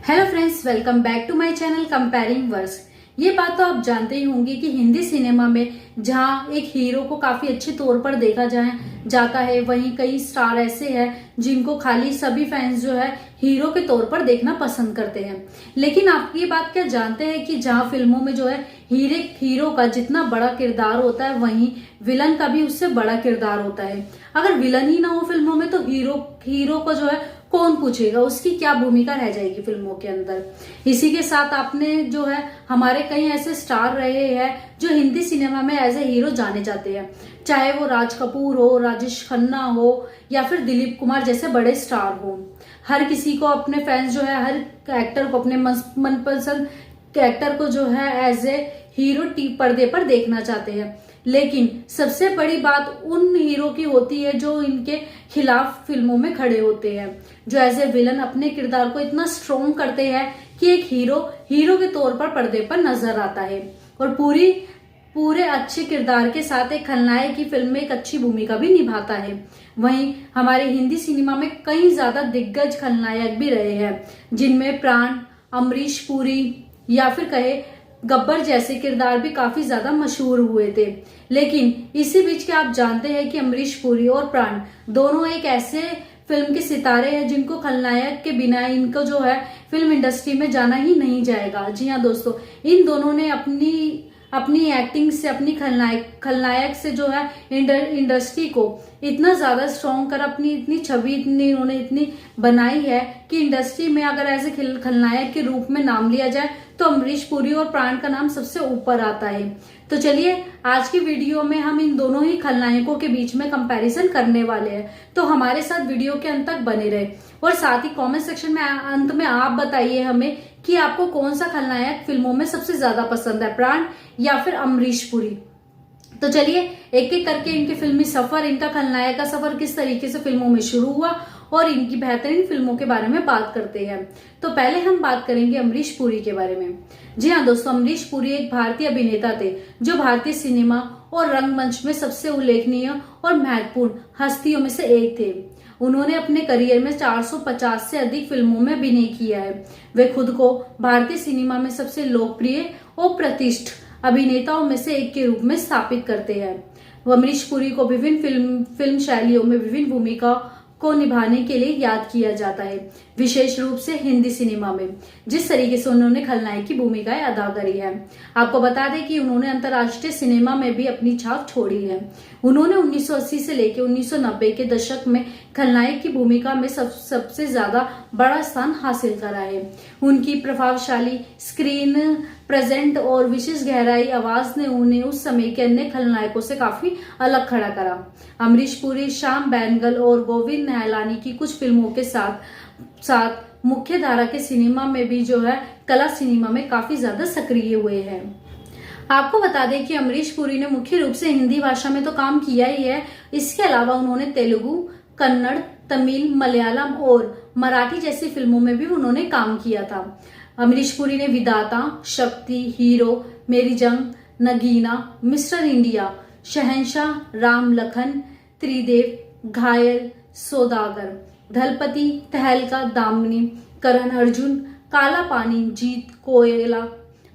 Hello friends, welcome back to my channel comparing verse. ये बात तो आप जानते ही होंगे कि हिंदी सिनेमा में जहां एक हीरो को काफी अच्छे तौर पर देखा जाता है, वहीं कई स्टार ऐसे हैं जिनको खाली सभी फैंस जो है हीरो के तौर पर देखना पसंद करते हैं। लेकिन आप ये बात क्या जानते हैं कि जहां फिल्मों में जो है हीरो का जितना बड़ा किरदार होता है, वहीं विलन का भी उससे बड़ा किरदार होता है। अगर विलन ही ना हो फिल्मों में तो हीरो को जो है कौन पूछेगा, उसकी क्या भूमिका रह जाएगी फिल्मों के अंदर। इसी के साथ आपने जो है हमारे कई ऐसे स्टार रहे हैं जो हिंदी सिनेमा में एज ए हीरो जाने जाते हैं, चाहे वो राज कपूर हो, राजेश खन्ना हो या फिर दिलीप कुमार जैसे बड़े स्टार हो। हर किसी को अपने फैंस जो है हर एक्टर को अपने मनपसंद एक्टर को जो है एज ए हीरो पर्दे पर देखना चाहते हैं। लेकिन सबसे बड़ी बात उन हीरो की होती है जो इनके खिलाफ फिल्मों में खड़े होते हैं, जो एज ए विलन अपने किरदार को इतना स्ट्रॉन्ग करते हैं कि एक हीरो के तौर पर पर्दे पर नजर आता है और पूरे अच्छे किरदार के साथ एक खलनायक की फिल्म में एक अच्छी भूमिका भी निभाता है। वहीं हमारे हिंदी सिनेमा में कई ज्यादा दिग्गज खलनायक भी रहे हैं, जिनमें प्राण, अमरीश पुरी या फिर कहे गब्बर जैसे किरदार भी काफी ज्यादा मशहूर हुए थे। लेकिन इसी बीच के आप जानते हैं कि अमरीश पुरी और प्राण दोनों एक ऐसे फिल्म के सितारे हैं जिनको खलनायक के बिना इनको जो है फिल्म इंडस्ट्री में जाना ही नहीं जाएगा। जी हाँ दोस्तों, इन दोनों ने अपनी एक्टिंग से, अपनी खलनायक से जो है इंडस्ट्री को इतना ज्यादा स्ट्रॉन्ग कर अपनी इतनी छवि इन्होंने इतनी बनाई है कि इंडस्ट्री में अगर ऐसे खलनायक के रूप में नाम लिया जाए तो अमरीश पुरी और प्राण का नाम सबसे ऊपर आता है। तो चलिए आज की वीडियो में हम इन दोनों ही खलनायकों के बीच में कंपैरिजन करने वाले हैं, तो हमारे साथ वीडियो के अंत तक बने रहे। और साथ ही कमेंट सेक्शन में अंत में आप बताइए हमें कि आपको कौन सा खलनायक फिल्मों में सबसे ज्यादा पसंद है, प्राण या फिर अमरीश पुरी। तो चलिए एक एक करके इनके फिल्मी सफर, इनका खलनायक का सफर किस तरीके से फिल्मों में शुरू हुआ और इनकी बेहतरीन फिल्मों के बारे में बात करते हैं। तो पहले हम बात करेंगे अमरीश पुरी के बारे में। जी हाँ दोस्तों, अमरीश पुरी एक भारतीय अभिनेता थे जो भारतीय सिनेमा और रंगमंच में सबसे उल्लेखनीय और महत्वपूर्ण हस्तियों में से एक थे। उन्होंने अपने करियर में 450 से अधिक फिल्मों में अभिनय किया है। वे खुद को भारतीय सिनेमा में सबसे लोकप्रिय और प्रतिष्ठित अभिनेताओं में से एक के रूप में स्थापित करते हैं। अमरीश पुरी को विभिन्न फिल्म शैलियों में विभिन्न भूमिका को निभाने के लिए याद किया जाता है, विशेष रूप से हिंदी सिनेमा में जिस तरीके से उन्होंने खलनायक की भूमिकाएं अदा करी है। आपको बता दें कि उन्होंने अंतर्राष्ट्रीय सिनेमा में भी अपनी छाप छोड़ी है। उन्होंने 1980 से लेकर 1990 के दशक में खलनायक की भूमिका में सबसे ज्यादा बड़ा स्थान हासिल करा है। उनकी प्रभावशाली स्क्रीन प्रेजेंट और विशेष गहराई आवाज ने उन्हें उस समय के अन्य खलनायकों से काफी अलग खड़ा करा। अमरीश पुरी श्याम बेनेगल और गोविंद निहलानी की कुछ फिल्मों के साथ मुख्य धारा के सिनेमा में भी जो है कला सिनेमा में काफी ज्यादा सक्रिय हुए हैं। आपको बता दें कि अमरीश पुरी ने मुख्य रूप से हिंदी भाषा में तो काम किया ही है, इसके अलावा उन्होंने तेलुगु, कन्नड़, तमिल, मलयालम और मराठी जैसी फिल्मों में भी उन्होंने काम किया था। अमरीश पुरी ने विधाता, शक्ति, हीरो, मेरी जंग, नगीना, मिस्टर इंडिया, शहंशाह, राम लखन, त्रिदेव, घायल, सौदागर, दलपति, तहलका, दामिनी, करण अर्जुन, काला पानी, जीत, कोयला,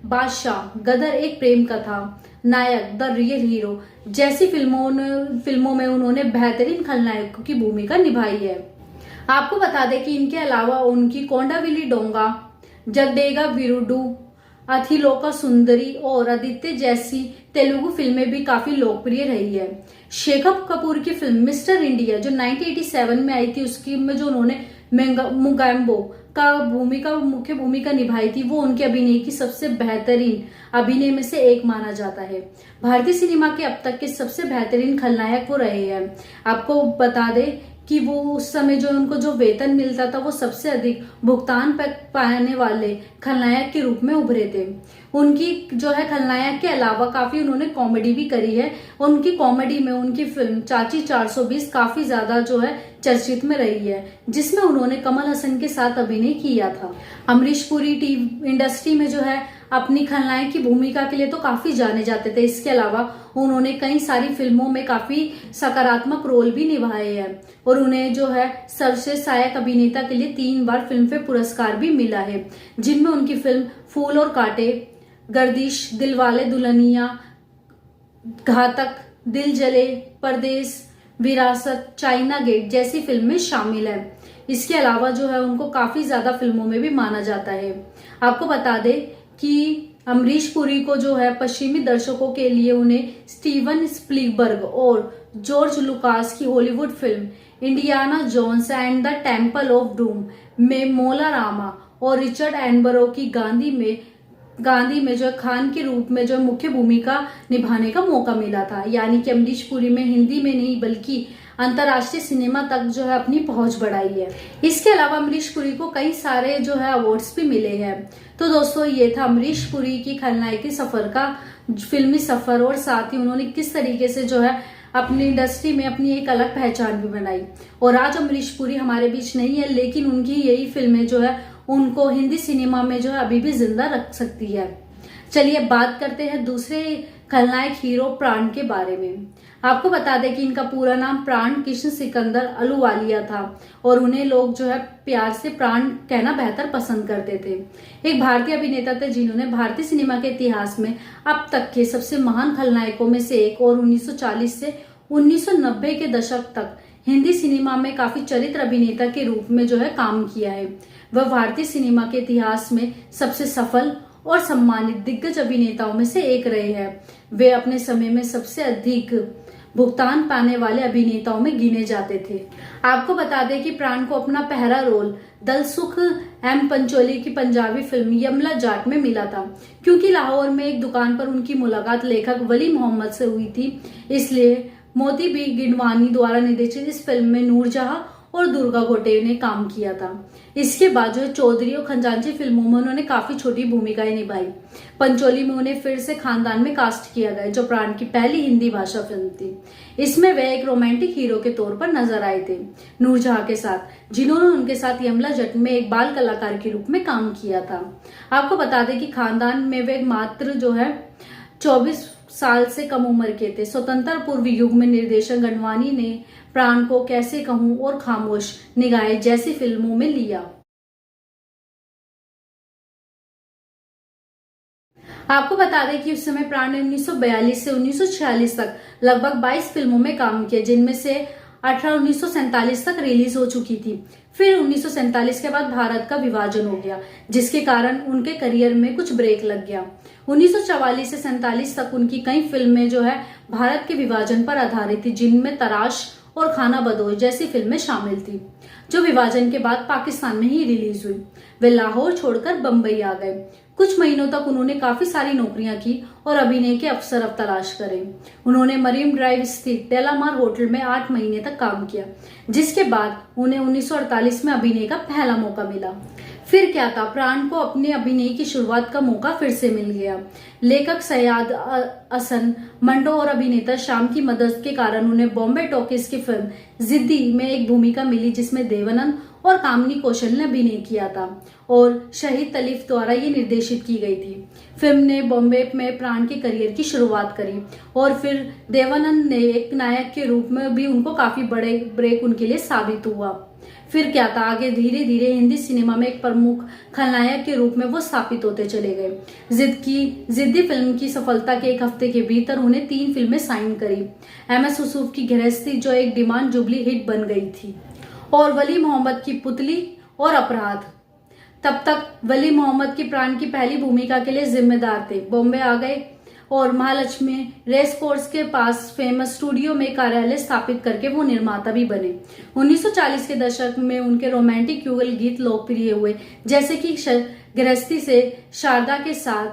बादशाह, गदर एक प्रेम कथा, नायक, द रियल हीरो जैसी फिल्मों में उन्होंने बेहतरीन खलनायकों की भूमिका निभाई है। आपको बता दें कि इनके अलावा उनकी कोंडाविली डोंगा, जगदेगा वीरुडू, अथिलोका सुंदरी और आदित्य जैसी तेलुगु फिल्में भी काफी लोकप्रिय रही है। शेखर कपूर की फिल्म मिस्टर इंडिया जो 1987 में आई थी, उसकी में जो उन्होंने मुगैम्बो का मुख्य भूमिका निभाई थी, वो उनके अभिनय की सबसे बेहतरीन अभिनय में से एक माना जाता है। भारतीय सिनेमा के अब तक के सबसे बेहतरीन खलनायक वो रहे हैं। आपको बता दें कि वो उस समय जो उनको जो वेतन मिलता था वो सबसे अधिक भुगतान पाने वाले खलनायक के रूप में उभरे थे। उनकी जो है खलनायक के अलावा काफी उन्होंने कॉमेडी भी करी है। उनकी कॉमेडी में उनकी फिल्म चाची 420 काफी ज्यादा जो है चर्चित में रही है, जिसमें उन्होंने कमल हसन के साथ अभिनय किया था। अमरीश पुरी टीवी इंडस्ट्री में जो है अपनी खलनायक की भूमिका के लिए तो काफी जाने जाते थे। इसके अलावा उन्होंने कई सारी फिल्मों में काफी सकारात्मक रोल भी निभाए हैं और उन्हें जो है सर्वश्रेष्ठ सहायक अभिनेता के लिए 3 बार फिल्म फेयर पुरस्कार भी मिला है, जिनमें उनकी फिल्म फूल और कांटे, गर्दिश, दिलवाले दुल्हनिया, घातक, दिल जले, परदेश, विरासत, चाइना गेट जैसी फिल्में शामिल है। इसके अलावा जो है उनको काफी ज्यादा फिल्मों में भी माना जाता है। आपको बता दें कि अमरीश पुरी को जो है पश्चिमी दर्शकों के लिए उन्हें स्टीवन स्पीलबर्ग और जॉर्ज लुकास की Hollywood film Indiana Jones and the Temple of Doom में मोला रामा और रिचर्ड एटनबरो की गांधी में जो खान के रूप में जो मुख्य भूमिका निभाने का मौका मिला था। यानी कि अमरीश पुरी में हिंदी में नहीं बल्कि अंतर्राष्ट्रीय सिनेमा तक जो है अपनी पहुंच बढ़ाई है। इसके अलावा अमरीश पुरी को कई सारे जो है अवार्ड्स भी मिले हैं। तो दोस्तों ये था अमरीश पुरी की खलनायकी सफर का फिल्मी सफर और साथ ही उन्होंने किस तरीके से जो है अपनी इंडस्ट्री में अपनी एक अलग पहचान भी बनाई। और आज अमरीश पुरी हमारे बीच नहीं है, लेकिन उनकी यही फिल्में जो है उनको हिंदी सिनेमा में जो है अभी भी जिंदा रख सकती है। चलिए बात करते हैं दूसरे खलनायक हीरो प्राण के बारे में। आपको बता दें कि इनका पूरा नाम प्राण कृष्ण सिकंदर अहलूवालिया था और उन्हें लोग जो है प्यार से प्राण कहना बेहतर पसंद करते थे। एक भारतीय अभिनेता थे जिन्होंने भारतीय सिनेमा के इतिहास में अब तक के सबसे महान खलनायकों में से एक और 1940 से 1990 के दशक तक हिंदी सिनेमा में काफी चरित्र अभिनेता के रूप में जो है काम किया है। वह भारतीय सिनेमा के इतिहास में सबसे सफल और सम्मानित दिग्गज अभिनेताओं में से एक रहे हैं। वे अपने समय में सबसे अधिक भुगतान पाने वाले अभिनेताओं में गिने जाते थे। आपको बता दें कि प्राण को अपना पहला रोल दलसुख एम पंचोली की पंजाबी फिल्म यमला जाट में मिला था। क्योंकि लाहौर में एक दुकान पर उनकी मुलाकात लेखक वली मोहम्मद से हुई थी, इसलिए मोती बी गिडवानी द्वारा निर्देशित इस फिल्म में नूरजहां और दुर्गा गोटे ने काम किया था। इसके बाद जो चौधरी और खजांची फिल्मों में उन्होंने काफी छोटी भूमिकाएं निभाई। पंचोली में उन्हें फिर से खानदान में कास्ट किया गया, जो प्राण की पहली हिंदी भाषा फिल्म थी। इसमें वे एक रोमांटिक हीरो के तौर पर नजर आए थे नूरजहां के साथ, जिन्होंने उनके साथ यमला जट में एक बाल कलाकार के रूप में काम किया था। आपको बता दें कि खानदान में वे मात्र जो है 24 साल से कम उम्र के थे। स्वतंत्र पूर्व युग में निर्देशक गंडवानी ने प्राण को कैसे कहूं और खामोश निगाहें जैसी फिल्मों में लिया। आपको बता दें कि उस समय प्राण ने 1942 से 1946 तक लगभग 22 फिल्मों में काम किया, जिनमें से 18 1947 तक रिलीज हो चुकी थी। फिर 1947 के बाद भारत का विभाजन हो गया, जिसके कारण उनके करियर में कुछ ब्रेक लग गया। 1944 से 47 तक उनकी कई फिल्में जो है भारत के विभाजन पर आधारित थी, जिनमें तराश और खाना बदोश जैसी फिल्में शामिल थी, जो विभाजन के बाद पाकिस्तान में ही रिलीज हुई। वे लाहौर छोड़कर बंबई आ गए। कुछ महीनों तक उन्होंने काफी सारी नौकरियां की और अभिनय के अवसर अब तलाश करे। उन्होंने मरीन ड्राइव स्थित डेलामार होटल में 8 महीने तक काम किया, जिसके बाद उन्हें 1948 में अभिनय का पहला मौका मिला। फिर क्या था, प्राण को अपने अभिनय की शुरुआत का मौका फिर से मिल गया। लेखक सयाद हसन मंडो और अभिनेता शाम की मदद के कारण उन्हें बॉम्बे टॉकीज की फिल्म जिद्दी में एक भूमिका मिली, जिसमें देवानंद और कामनी कौशल ने अभिनय किया था और शहीद तलीफ द्वारा ये निर्देशित की गई थी। फिल्म ने बॉम्बे में प्राण के करियर की शुरुआत करी और फिर देवानंद ने एक नायक के रूप में भी उनको काफी बड़े ब्रेक उनके लिए साबित हुआ। फिर क्या था, आगे धीरे धीरे हिंदी सिनेमा में एक प्रमुख खलनायक के रूप में वो स्थापित होते चले गए। जिद्दी फिल्म की सफलता के 1 हफ्ते के भीतर उन्हें 3 फिल्में साइन करी। MS हुसूफ की गृहस्थी जो एक डिमांड जुबली हिट बन गई थी, और वली मोहम्मद की पुतली और अपराध। तब तक वली मोहम्मद की प्राण की पहली भूमिका के लिए जिम्मेदार थे। बॉम्बे आ गए और महालक्ष्मी रेस कोर्स के पास फेमस स्टूडियो में कार्यालय स्थापित करके वो निर्माता भी बने। 1940 के दशक में उनके रोमांटिक युगल गीत लोकप्रिय हुए, जैसे कि गृहस्थी से शारदा के साथ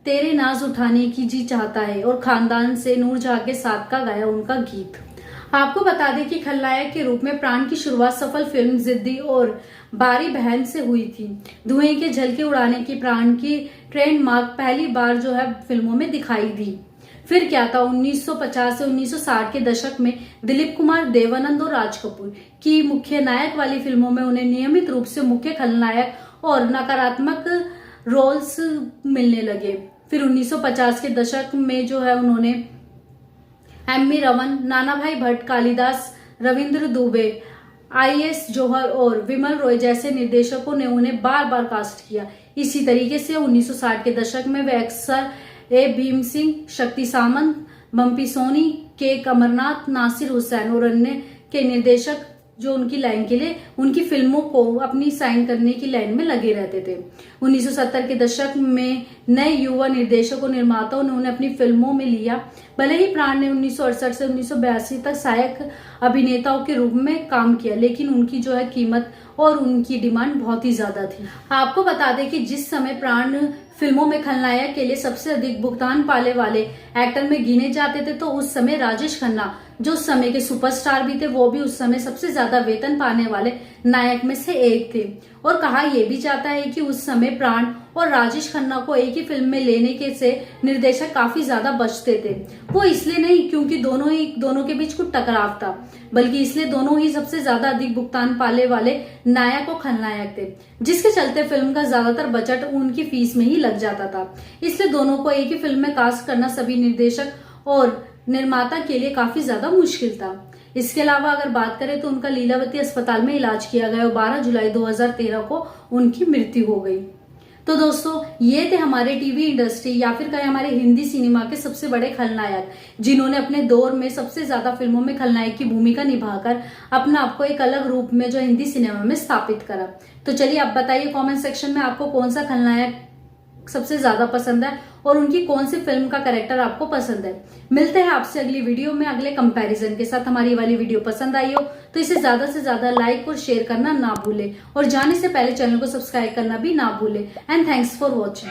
तेरे नाज उठाने की जी चाहता है और खानदान से नूरजहां के साथ का गाया उनका गीत। आपको बता दें कि खलनायक के रूप में प्राण की शुरुआत सफल फिल्म जिद्दी और बारी बहन से हुई थी। धुएं के झलके उड़ाने की प्राण की ट्रेडमार्क पहली बार जो है फिल्मों में दिखाई दी। फिर क्या था, 1950 से 1960 के दशक में दिलीप कुमार, देवानंद और राज कपूर की मुख्य नायक वाली फिल्मों में उन्हें नियमित रूप से मुख्य खलनायक और नकारात्मक रोल्स मिलने लगे। फिर 1950 के दशक में जो है उन्होंने एम्मी रमन, नाना भाई भट्ट, कालिदास, रविंद्र दुबे, IS जौहर और विमल रॉय जैसे निर्देशकों ने उन्हें बार बार कास्ट किया। इसी तरीके से 1960 के दशक में वे अक्सर ए भीम सिंह, शक्ति सामंत, बम्पी सोनी, के अमरनाथ, नासिर हुसैन और अन्य के निर्देशक जो उनकी लाइन के लिए उनकी फिल्मों को अपनी साइन करने की लाइन में लगे रहते थे। 1970 के दशक में नए युवा निर्देशकों और निर्माताओं ने उन्हें अपनी फिल्मों में लिया। भले ही प्राण ने 1968 से 1982 तक सहायक अभिनेताओं के रूप में काम किया, लेकिन उनकी जो है कीमत और उनकी डिमांड बहुत ही ज्यादा थी। आपको बता दें कि जिस समय प्राण फिल्मों में खलनायक के लिए सबसे अधिक भुगतान पाने वाले एक्टर में गिने जाते थे, तो उस समय राजेश खन्ना जो उस समय के सुपरस्टार भी थे, वो भी उस समय सबसे ज्यादा वेतन पाने वाले नायक में से एक थे। और कहा यह भी जाता है कि उस समय प्राण और राजेश खन्ना को एक ही फिल्म में लेने के से निर्देशक काफी ज्यादा बचते थे। वो इसलिए नहीं क्योंकि दोनों के बीच कुछ टकराव था, बल्कि इसलिए दोनों ही सबसे ज्यादा अधिक भुगतान पाने वाले नायक और खलनायक थे, जिसके चलते फिल्म का ज्यादातर बजट उनकी फीस में ही लग जाता था। इसलिए दोनों को एक ही फिल्म में कास्ट करना सभी निर्देशक और निर्माता के लिए काफी ज्यादा मुश्किल था। इसके अलावा अगर बात करें तो उनका लीलावती अस्पताल में इलाज किया गया और 12 जुलाई 2013 को उनकी मृत्यु हो गई। तो दोस्तों, ये थे हमारे टीवी इंडस्ट्री या फिर कहें हमारे हिंदी सिनेमा के सबसे बड़े खलनायक, जिन्होंने अपने दौर में सबसे ज्यादा फिल्मों में खलनायक की भूमिका निभाकर अपना आपको एक अलग रूप में जो हिंदी सिनेमा में स्थापित करा। तो चलिए आप बताइए कमेंट सेक्शन में आपको कौन सा खलनायक सबसे ज्यादा पसंद है और उनकी कौन सी फिल्म का कैरेक्टर आपको पसंद है। मिलते हैं आपसे अगली वीडियो में अगले कंपैरिजन के साथ। हमारी वाली वीडियो पसंद आई हो तो इसे ज्यादा से ज्यादा लाइक और शेयर करना ना भूले और जाने से पहले चैनल को सब्सक्राइब करना भी ना भूले। And thanks for watching.